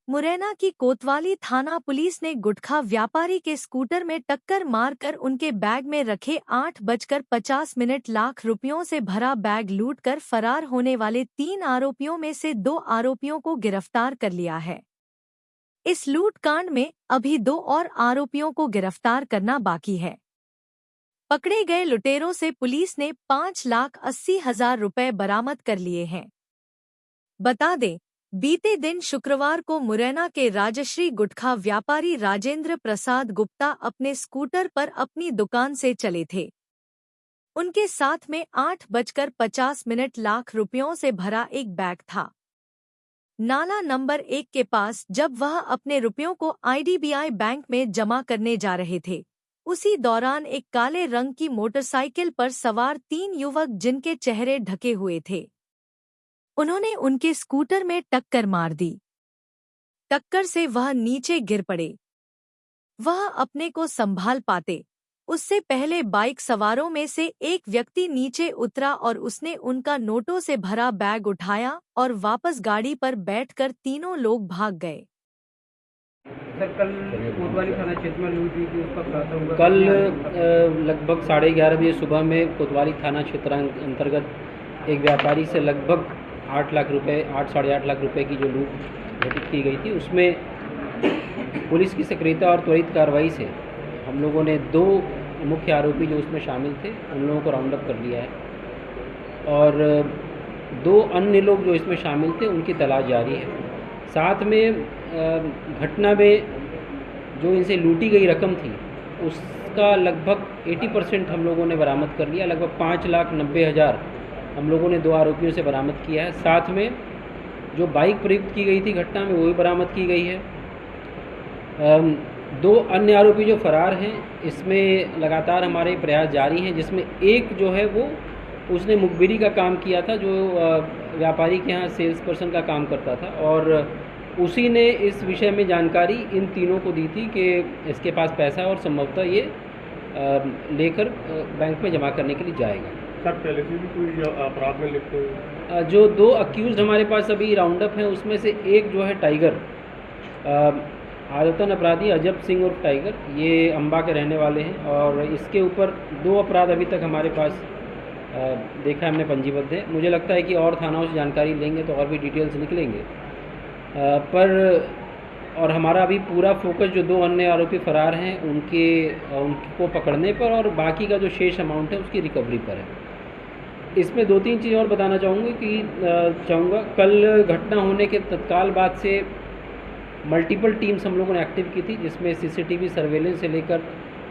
मुरैना की कोतवाली थाना पुलिस ने गुटखा व्यापारी के स्कूटर में टक्कर मारकर उनके बैग में रखे 8:50 लाख रुपयों से भरा बैग लूटकर फरार होने वाले 3 आरोपियों में से 2 आरोपियों को गिरफ्तार कर लिया है। इस लूटकांड में अभी 2 और आरोपियों को गिरफ्तार करना बाकी है। पकड़े गए लुटेरों से पुलिस ने 5,80,000 रुपए बरामद कर लिए हैं। बता दें, बीते दिन शुक्रवार को मुरैना के राजश्री गुटखा व्यापारी राजेंद्र प्रसाद गुप्ता अपने स्कूटर पर अपनी दुकान से चले थे। उनके साथ में 8:50 लाख रुपयों से भरा एक बैग था। नाला नंबर 1 के पास जब वह अपने रुपयों को IDBI बैंक में जमा करने जा रहे थे, उसी दौरान एक काले रंग की मोटरसाइकिल पर सवार 3 युवक जिनके चेहरे ढके हुए थे, उन्होंने उनके स्कूटर में टक्कर मार दी। टक्कर से वह नीचे गिर पड़े। वह अपने को संभाल पाते उससे पहले बाइक सवारों में से एक व्यक्ति नीचे उतरा और उसने उनका नोटों से भरा बैग उठाया और वापस गाड़ी पर बैठकर तीनों लोग भाग गए। सर, कल कोतवाली थाना क्षेत्र में लूट हुई थी, उसका खुलासा हुआ? कल लगभग 11:30 बजे सुबह में कोतवाली थाना क्षेत्र अंतर्गत एक व्यापारी से लगभग 8 लाख रुपए 8-8.5 लाख रुपए की जो लूट घटित की गई थी, उसमें पुलिस की सक्रियता और त्वरित कार्रवाई से हम लोगों ने 2 मुख्य आरोपी जो उसमें शामिल थे उन लोगों को राउंड अप कर लिया है और 2 अन्य लोग जो इसमें शामिल थे उनकी तलाश जारी है। साथ में घटना में जो इनसे लूटी गई रकम थी उसका लगभग 80% हम लोगों ने बरामद कर लिया। लगभग 5,90,000 हम लोगों ने 2 आरोपियों से बरामद किया है। साथ में जो बाइक प्रयुक्त की गई थी घटना में वो भी बरामद की गई है। 2 अन्य आरोपी जो फरार हैं, इसमें लगातार हमारे प्रयास जारी हैं, जिसमें एक जो है वो उसने मुखबिरी का काम किया था, जो व्यापारी के यहाँ सेल्स पर्सन का काम करता था और उसी ने इस विषय में जानकारी इन तीनों को दी थी कि इसके पास पैसा है और संभवतः ये लेकर बैंक में जमा करने के लिए जाएगा। सर, पहले से भी कोई अपराध में लिप्त हो? जो 2 अक्यूज़ हमारे पास अभी राउंड अप हैं, उसमें से एक जो है टाइगर, आदतन अपराधी अजब सिंह और टाइगर, ये अम्बा के रहने वाले हैं और इसके ऊपर 2 अपराध अभी तक हमारे पास देखा हमने पंजीबद्ध है। मुझे लगता है कि और थानाओं से जानकारी लेंगे तो और भी डिटेल्स निकलेंगे और हमारा अभी पूरा फोकस जो 2 अन्य आरोपी फरार हैं उनको पकड़ने पर और बाकी का जो शेष अमाउंट है उसकी रिकवरी पर है। इसमें 2-3 चीज़ और बताना चाहूँगा। कल घटना होने के तत्काल बाद से मल्टीपल टीम्स हम लोगों ने एक्टिव की थी, जिसमें CCTV सर्वेलेंस से लेकर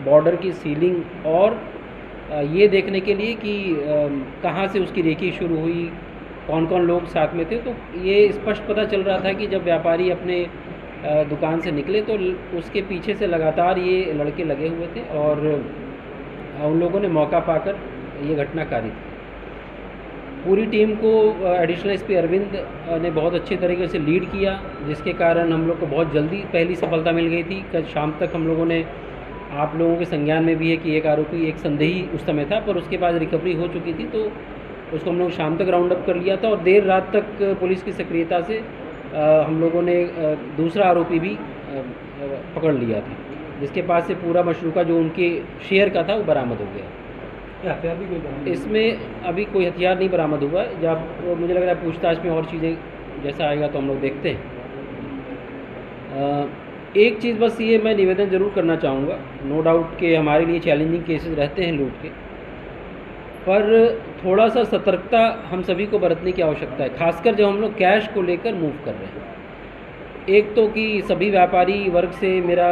बॉर्डर की सीलिंग और ये देखने के लिए कि कहाँ से उसकी रेकी शुरू हुई, कौन कौन लोग साथ में थे। तो ये स्पष्ट पता चल रहा था कि जब व्यापारी अपने दुकान से निकले तो उसके पीछे से लगातार ये लड़के लगे हुए थे और उन लोगों ने मौका पाकर ये घटना कारित की। पूरी टीम को एडिशनल SP अरविंद ने बहुत अच्छे तरीके से लीड किया, जिसके कारण हम लोग को बहुत जल्दी पहली सफलता मिल गई थी। कल शाम तक हम लोगों ने, आप लोगों के संज्ञान में भी है कि एक आरोपी, एक संदेही उस समय था, पर उसके बाद रिकवरी हो चुकी थी, तो उसको हम लोग शाम तक राउंड अप कर लिया था और देर रात तक पुलिस की सक्रियता से हम लोगों ने दूसरा आरोपी भी पकड़ लिया था, जिसके पास से पूरा मशरूका जो उनके शेयर का था वो बरामद हो गया। हथियार भी कोई बरामद? इसमें अभी कोई हथियार नहीं बरामद हुआ है। जब मुझे लग रहा है पूछताछ में और चीज़ें जैसा आएगा तो हम लोग देखते हैं। एक चीज़ बस ये मैं निवेदन ज़रूर करना चाहूँगा, नो डाउट कि हमारे लिए चैलेंजिंग केसेस रहते हैं लूट के, पर थोड़ा सा सतर्कता हम सभी को बरतने की आवश्यकता है, खासकर जब हम लोग कैश को लेकर मूव कर रहे हैं। एक तो कि सभी व्यापारी वर्ग से मेरा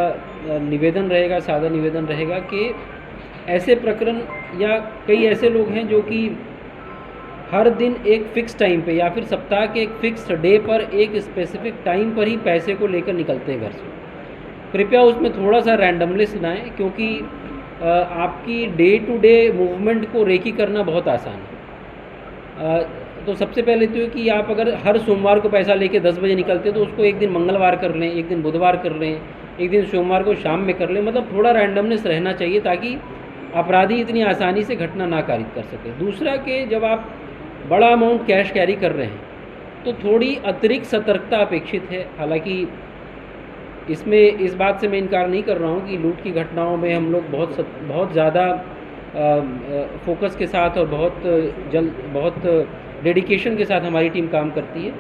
निवेदन रहेगा, सादा निवेदन रहेगा कि ऐसे प्रकरण या कई ऐसे लोग हैं जो कि हर दिन एक फ़िक्स टाइम पे या फिर सप्ताह के एक फ़िक्स डे पर एक स्पेसिफिक टाइम पर ही पैसे को लेकर निकलते हैं घर से। कृपया उसमें थोड़ा सा रैंडमनेस लाएं, क्योंकि आपकी डे टू डे मूवमेंट को रेकी करना बहुत आसान है। तो सबसे पहले तो कि आप अगर हर सोमवार को पैसा लेके 10 बजे निकलते तो उसको एक दिन मंगलवार कर लें, एक दिन बुधवार कर लें, एक दिन सोमवार को शाम में कर लें। मतलब थोड़ा रैंडमनेस रहना चाहिए ताकि अपराधी इतनी आसानी से घटना ना कारित कर सके। दूसरा कि जब आप बड़ा अमाउंट कैश कैरी कर रहे हैं तो थोड़ी अतिरिक्त सतर्कता अपेक्षित है। हालांकि इसमें इस बात से मैं इनकार नहीं कर रहा हूँ कि लूट की घटनाओं में हम लोग बहुत ज़्यादा फोकस के साथ और बहुत डेडिकेशन के साथ हमारी टीम काम करती है।